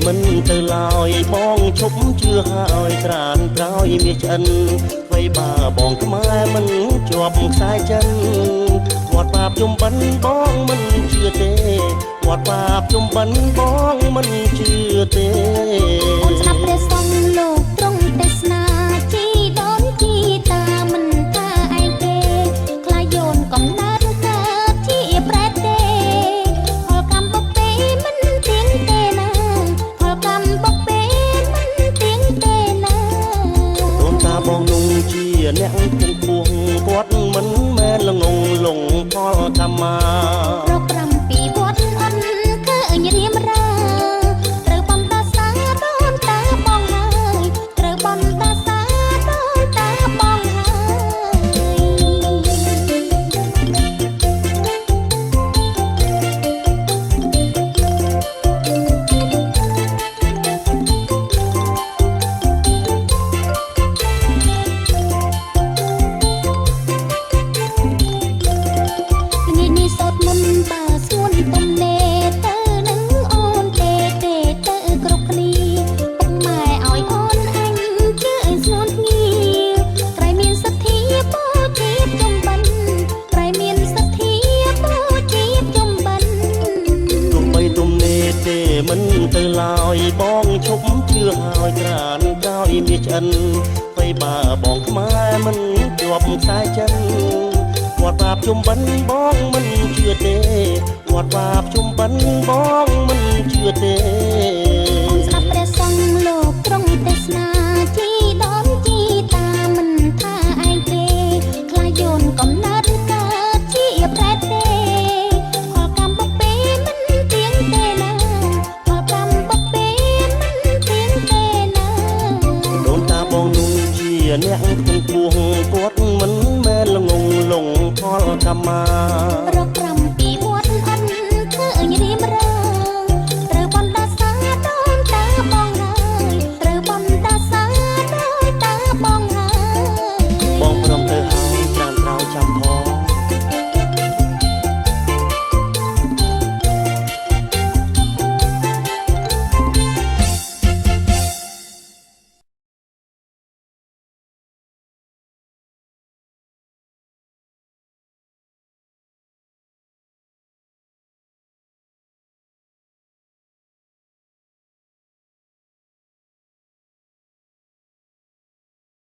មិនទៅឡើយបងឈប់ជឿហើយត្រានក្រោយមាសចិនអ្វីបាបងខ្មែរមិនជាប់ខ្សែចិនគាត់បាបជុំបិណ្ឌបងមិនជឿទេគាត់បាបជុំបិណ្ឌបងមិនជឿទេអូនស្ដាប់ព្រះសង្ឃលោកទ្រង់ទេសនាជីដូនជីតាមិនថាឯងទេខ្លាយូនកំណើតកើតជាប្រែតទេផលកម្មបុកពេមិនទៀងទេណាផលកម្មបុកពេមិនទៀងទេណាដូនតាបងនោះជាអ្នកទាំងពួងគាត់មិនមែនល្ងងលងផលកម្មមាប្រប្រាំពីវត្តអន់ឃើញរៀមរាត្រូវបំតាសាដូនតាបងហើយត្រូវបំតាសាដូនតាបងហើយនេះសតមុនតាស្ងួនទំនេទៅនឹងអូនទេទេទៅគ្រប់គ្នាពុកម៉ែឲ្យអូនអញជឿស្ងួនងាក្រៃមានសទ្ធាបូជាចំបិណ្ឌក្រៃមានសទ្ធាបូជាចំបិណ្ឌទោះបីទំនេរទេមិនទៅឡើយបងឈប់ជឿហើយត្រានក្រោយមាសចិនអ្វីបាបងខ្មែរមិនជាប់ខ្សែចិនគាត់បាបជុំបិណ្ឌបងមិនជឿទេគាត់បាបជុំបិណ្ឌបងមិនជឿ